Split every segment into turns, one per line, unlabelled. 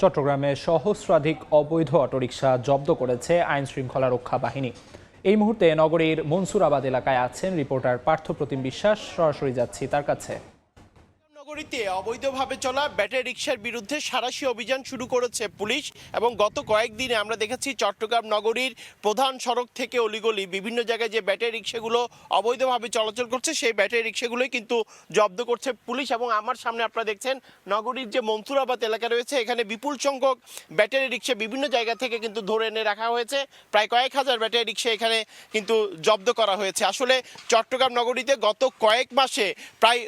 চট্টগ্রামে সহস্রাধিক অবৈধ অটোরিকশা জব্দ করেছে আইন শৃঙ্খলা রক্ষা বাহিনী। এই মুহূর্তে নগরীর মনসুরাবাদ এলাকায় আছেন রিপোর্টার পার্থপ্রতিম বিশ্বাস। সরাসরি যাচ্ছি তার কাছে।
নগরীতে অবৈধভাবে চলা ব্যাটারি রিকশার বিরুদ্ধে সাঁড়াশি অভিযান শুরু করেছে পুলিশ এবং গত কয়েকদিনে আমরা দেখেছি চট্টগ্রাম নগরীর প্রধান সড়ক থেকে অলিগলি বিভিন্ন জায়গায় যে ব্যাটারি রিকশাগুলো অবৈধভাবে চলাচল করছে সেই ব্যাটারি রিকশাগুলোই কিন্তু জব্দ করছে পুলিশ। এবং আমার সামনে আপনারা দেখছেন নগরীর যে মনসুরাবাদ এলাকা রয়েছে এখানে বিপুল সংখ্যক ব্যাটারি রিকশা বিভিন্ন জায়গা থেকে কিন্তু ধরে এনে রাখা হয়েছে। প্রায় কয়েক হাজার ব্যাটারি রিকশা এখানে কিন্তু জব্দ করা হয়েছে। আসলে চট্টগ্রাম নগরীতে গত কয়েক মাসে প্রায়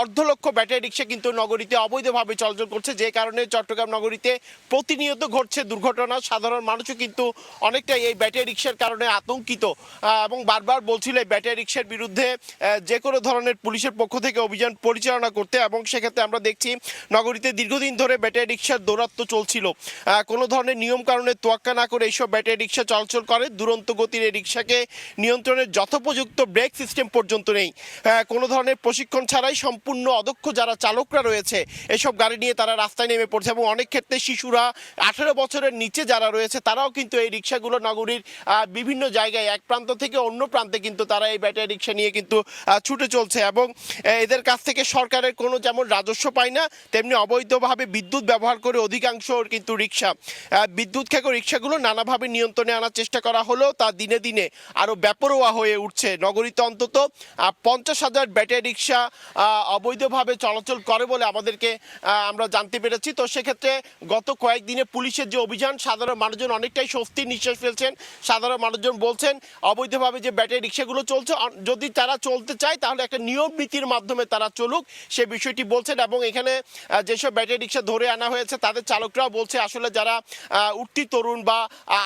অর্ধ লক্ষ ব্যাটারি রিকশা কিন্তু নগরীতে অবৈধভাবে চলাচল করছে, যে কারণে চট্টগ্রাম নগরীতে প্রতিনিয়ত ঘটছে দুর্ঘটনা। সাধারণ মানুষও কিন্তু অনেকটাই এই ব্যাটারি রিকশার কারণে আতঙ্কিত এবং বারবার বলছিল এই ব্যাটারি রিকশার বিরুদ্ধে যে কোনো ধরনের পুলিশের পক্ষ থেকে অভিযান পরিচালনা করতে। এবং সেক্ষেত্রে আমরা দেখছি নগরীতে দীর্ঘদিন ধরে ব্যাটারি রিকশার দৌরাত্ম্য চলছিল। কোনো ধরনের নিয়ম কারণে তোয়াক্কা না করে এইসব ব্যাটারি রিকশা চলাচল করে। দুরন্ত গতির এই রিকশাকে নিয়ন্ত্রণের যথোপযুক্ত ব্রেক সিস্টেম পর্যন্ত নেই। কোনো ধরনের প্রশিক্ষণ ছাড়াই সম্পূর্ণ অদক্ষ যারা চালকরা রয়েছে এসব গাড়ি নিয়ে তারা রাস্তায় নেমে পড়ছে এবং অনেক ক্ষেত্রে শিশুরা 18 বছরের নিচে যারা রয়েছে তারাও কিন্তু এই রিকশাগুলো নগরীর বিভিন্ন জায়গায় এক প্রান্ত থেকে অন্য প্রান্তে কিন্তু তারা এই ব্যাটারি রিকশা নিয়ে কিন্তু ছুটে চলছে এবং এদের কাছ থেকে সরকারের কোনো যেমন রাজস্ব পায় না তেমনি অবৈধভাবে বিদ্যুৎ ব্যবহার করে অধিকাংশ কিন্তু রিকশা বিদ্যুৎ খেকো রিকশাগুলো নানাভাবে নিয়ন্ত্রণে আনার চেষ্টা করা হলেও তা দিনে দিনে আরও বেপরোয়া হয়ে উঠছে। নগরীতে অন্তত 50,000 ব্যাটারি রিকশা অবৈধভাবে চলাচল করে বলে আমাদেরকে আমরা জানতে পেরেছি। তো সেক্ষেত্রে গত কয়েকদিনে পুলিশের যে অভিযান সাধারণ মানুষজন অনেকটাই স্বস্তির নিঃশ্বাস ফেলছেন। সাধারণ মানুষজন বলছেন অবৈধভাবে যে ব্যাটারি রিকশাগুলো চলছে যদি তারা চলতে চায় তাহলে একটা নিয়ম নীতির মাধ্যমে তারা চলুক সে বিষয়টি বলছেন। এবং এখানে যেসব ব্যাটারি রিকশা ধরে আনা হয়েছে তাদের চালকরাও বলছে আসলে যারা উঠতি তরুণ বা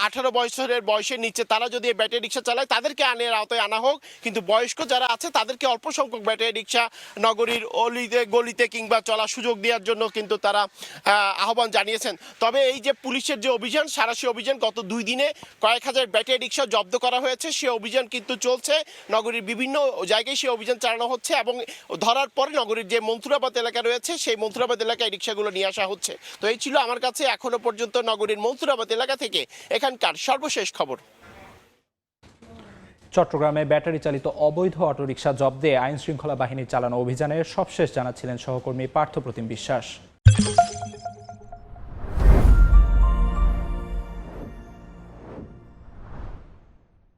18 বছরের বয়সের নিচে তারা যদি এই ব্যাটারি রিকশা চালায় তাদেরকে আওতায় আনা হোক, কিন্তু বয়স্ক যারা আছে তাদেরকে অল্প সংখ্যক ব্যাটারি রিকশা নগরীর অলিতে গলিতে কিংবা চলার সুযোগ দেওয়ার জন্য কিন্তু তারা আহ্বান জানিয়েছেন। তবে এই যে পুলিশের যে অভিযান সাঁড়াশি অভিযান গত 2 দিনে কয়েক হাজার ব্যাটারি রিকশা জব্দ করা হয়েছে সে অভিযান কিন্তু চলছে। নগরীর বিভিন্ন জায়গায় সে অভিযান চালানো হচ্ছে এবং ধরার পরে নগরীর যে মনসুরাবাদ এলাকা রয়েছে সেই মনসুরাবাদ এলাকায় রিকশাগুলো নিয়ে আসা হচ্ছে। তো এই ছিল আমার কাছে এখনো পর্যন্ত নগরীর মনসুরাবাদ এলাকা থেকে এখানকার সর্বশেষ খবর।
চট্টগ্রামে ব্যাটারি চালিত অবৈধ অটোরিকশা জব্দে আইন শৃঙ্খলা বাহিনীর চালানো অভিযানের সবশেষ জানাচ্ছিলেন সহকর্মী পার্থপ্রতিম বিশ্বাস।